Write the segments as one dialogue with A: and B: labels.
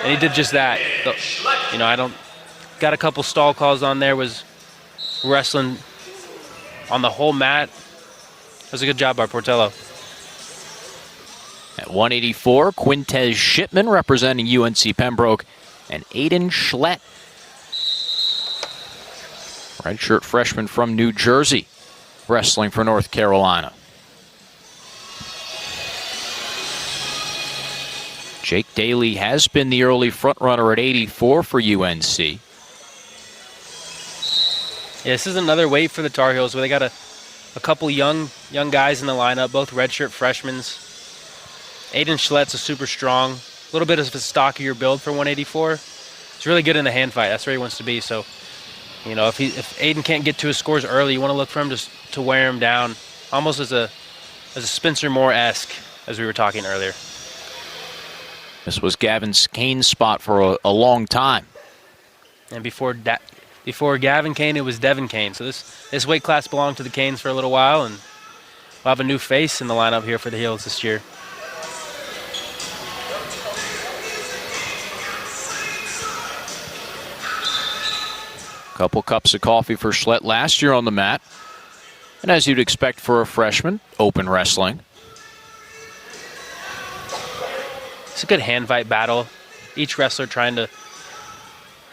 A: And he did just that. I don't got a couple stall calls on there, was wrestling on the whole mat. That was a good job by Portello.
B: At 184, Quintez Shipman representing UNC Pembroke, and Aiden Schlett, redshirt freshman from New Jersey, wrestling for North Carolina. Jake Daly has been the early frontrunner at 84 for UNC.
A: Yeah, this is another weight for the Tar Heels where they got a couple young guys in the lineup, both redshirt freshmen. Aiden Schlett's a super strong, a little bit of a stockier build for 184. He's really good in the hand fight. That's where he wants to be. So, if Aiden can't get to his scores early, you want to look for him just to wear him down, almost as a Spencer Moore-esque, as we were talking earlier.
B: This was Gavin Kane's spot for a long time.
A: And before Gavin Kane, it was Devin Kane. So this weight class belonged to the Canes for a little while, and we'll have a new face in the lineup here for the Heels this year.
B: Couple cups of coffee for Schlett last year on the mat. And as you'd expect for a freshman, open wrestling.
A: It's a good hand fight battle. Each wrestler trying to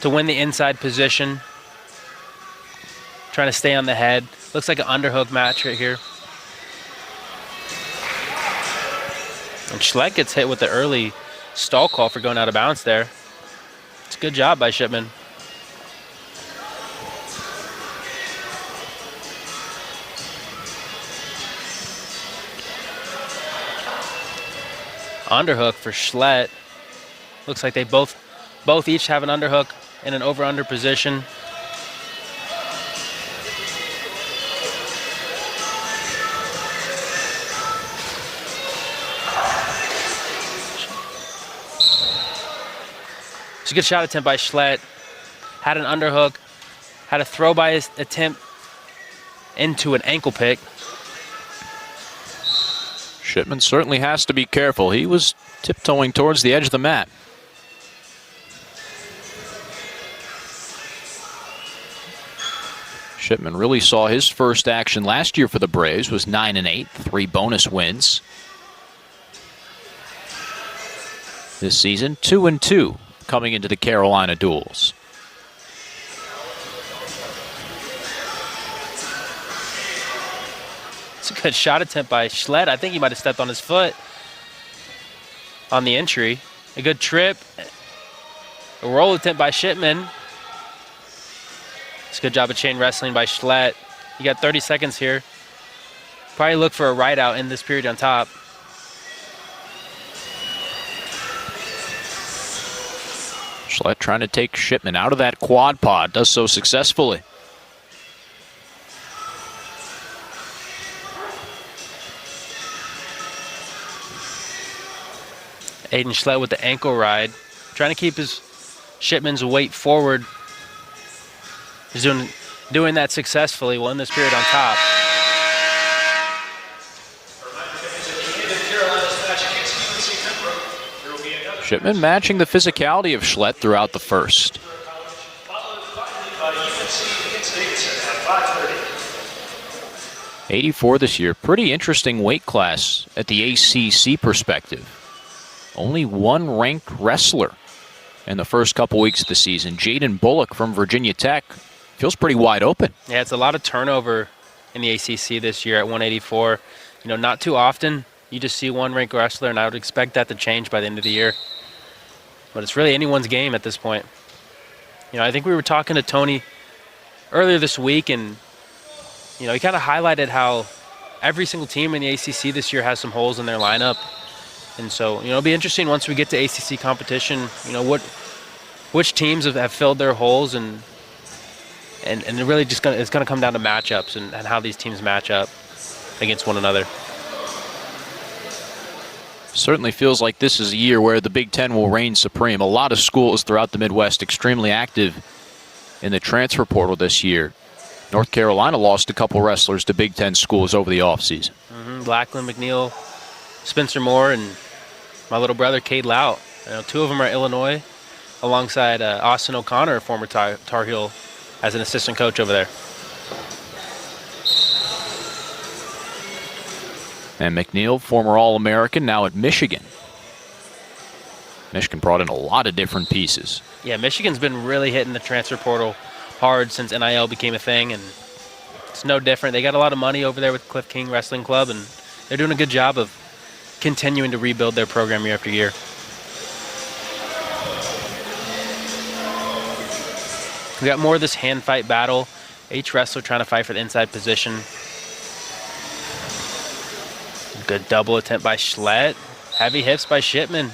A: win the inside position. Trying to stay on the head. Looks like an underhook match right here. And Schlett gets hit with the early stall call for going out of bounds there. It's a good job by Shipman. Underhook for Schlett. Looks like they both each have an underhook in an over-under position. It's a good shot attempt by Schlett. Had an underhook. Had a throw by his attempt into an ankle pick.
B: Shipman certainly has to be careful. He was tiptoeing towards the edge of the mat. Shipman really saw his first action last year for the Braves, was 9-8, 3 bonus wins. This season, 2-2 coming into the Carolina duels.
A: It's a good shot attempt by Schlett. I think he might have stepped on his foot on the entry. A good trip. A roll attempt by Shipman. It's a good job of chain wrestling by Schlett. You got 30 seconds here. Probably look for a right out in this period on top.
B: Schlett trying to take Shipman out of that quad pod. Does so successfully.
A: Aiden Schlett with the ankle ride. Trying to keep his Shipman's weight forward. He's doing that successfully. Well, in this period on top.
B: Shipman matching the physicality of Schlett throughout the first. '84 this year. Pretty interesting weight class at the ACC perspective. Only one ranked wrestler in the first couple weeks of the season. Jaden Bullock from Virginia Tech feels pretty wide open.
A: Yeah, it's a lot of turnover in the ACC this year at 184. Not too often you just see one ranked wrestler, and I would expect that to change by the end of the year. But it's really anyone's game at this point. I think we were talking to Tony earlier this week, and he kind of highlighted how every single team in the ACC this year has some holes in their lineup. And so, it'll be interesting once we get to ACC competition, which teams have filled their holes, and it really it's going to come down to matchups and how these teams match up against one another.
B: Certainly feels like this is a year where the Big Ten will reign supreme. A lot of schools throughout the Midwest extremely active in the transfer portal this year. North Carolina lost a couple wrestlers to Big Ten schools over the offseason.
A: Blackland, McNeil, Spencer Moore, and my little brother, Cade Lout. 2 of them are Illinois. alongside Austin O'Connor, a former Tar Heel, as an assistant coach over there.
B: And McNeil, former All-American, now at Michigan. Michigan brought in a lot of different pieces.
A: Yeah, Michigan's been really hitting the transfer portal hard since NIL became a thing, and it's no different. They got a lot of money over there with Cliff King Wrestling Club, and they're doing a good job of continuing to rebuild their program year after year. We got more of this hand fight battle. Each wrestler trying to fight for the inside position. Good double attempt by Schlett. Heavy hips by Shipman.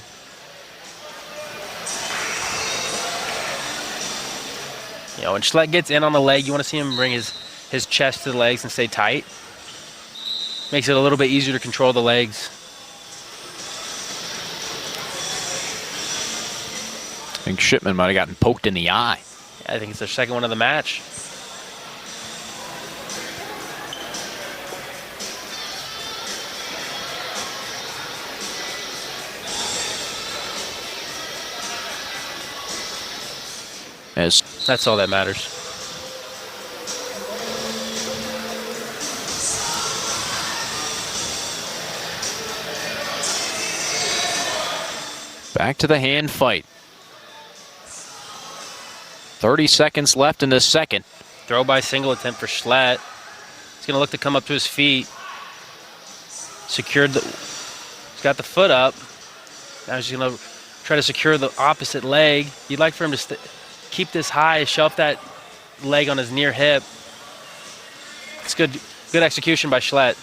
A: You know, when Schlett gets in on the leg, you want to see him bring his chest to the legs and stay tight. Makes it a little bit easier to control the legs.
B: I think Shipman might have gotten poked in the eye.
A: I think it's their second one of the match. That's all that matters.
B: Back to the hand fight. 30 seconds left in the second.
A: Throw by single attempt for Schlett. He's going to look to come up to his feet. He's got the foot up. Now he's going to try to secure the opposite leg. You'd like for him to keep this high, shelf that leg on his near hip. It's good execution by Schlett.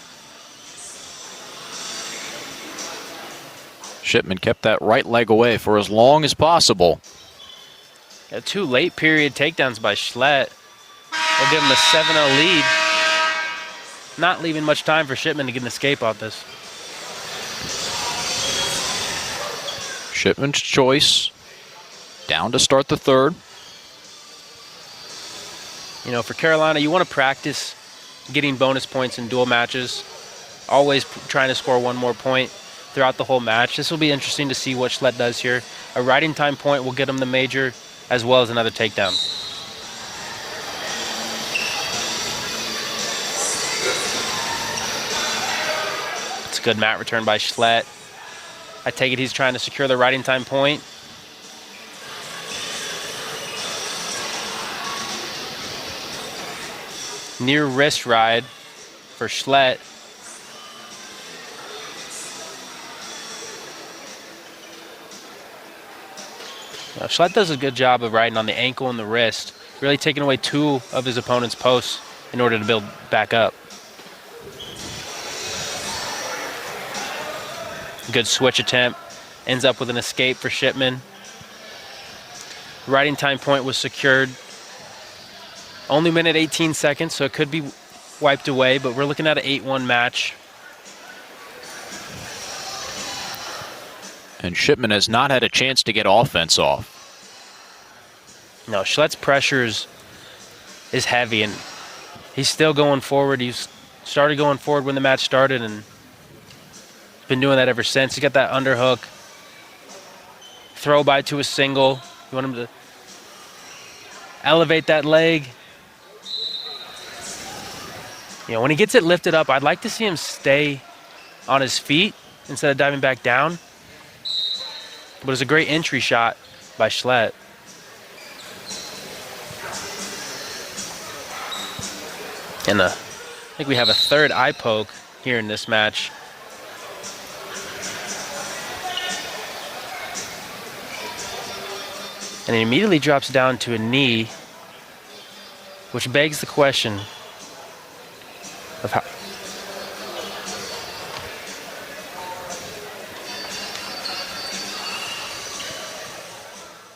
B: Shipman kept that right leg away for as long as possible.
A: Got 2 late period takedowns by Schlett. We'll give him a 7-0 lead. Not leaving much time for Shipman to get an escape off this.
B: Shipman's choice. Down to start the third.
A: You know, for Carolina, you want to practice getting bonus points in dual matches. Always trying to score one more point throughout the whole match. This will be interesting to see what Schlett does here. A riding time point will get him the major, as well as another takedown. It's a good mat return by Schlett. I take it he's trying to secure the riding time point. Near wrist ride for Schlett. Now, Schlett does a good job of riding on the ankle and the wrist, really taking away 2 of his opponent's posts in order to build back up. Good switch attempt. Ends up with an escape for Shipman. Riding time point was secured. Only minute 18 seconds, so it could be wiped away, but we're looking at an 8-1 match.
B: And Shipman has not had a chance to get offense off.
A: No, Schlett's pressure is heavy, and he's still going forward. He's started going forward when the match started, and been doing that ever since. He got that underhook. Throw by to a single. You want him to elevate that leg. You know, when he gets it lifted up, I'd like to see him stay on his feet instead of diving back down. But it's a great entry shot by Schlett. And I think we have a third eye poke here in this match. And he immediately drops down to a knee, which begs the question of how.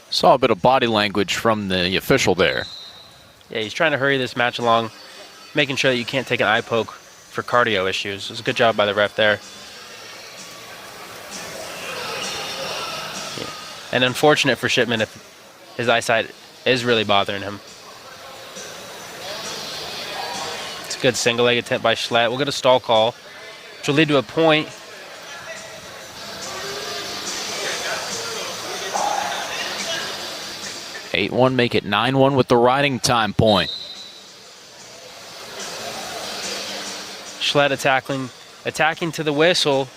B: Saw a bit of body language from the official there.
A: Yeah, he's trying to hurry this match along, making sure that you can't take an eye poke for cardio issues. It was a good job by the ref there. Yeah. And unfortunate for Shipman if his eyesight is really bothering him. It's a good single leg attempt by Schlett. We'll get a stall call, which will lead to a point.
B: 8-1, make it 9-1 with the riding time point.
A: Schlett attacking to the whistle.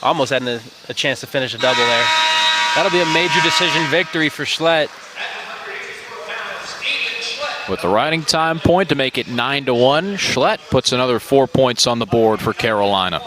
A: Almost had a chance to finish a double there. That'll be a major decision victory for Schlett.
B: With the riding time point to make it 9-1, Schlett puts another 4 points on the board for Carolina.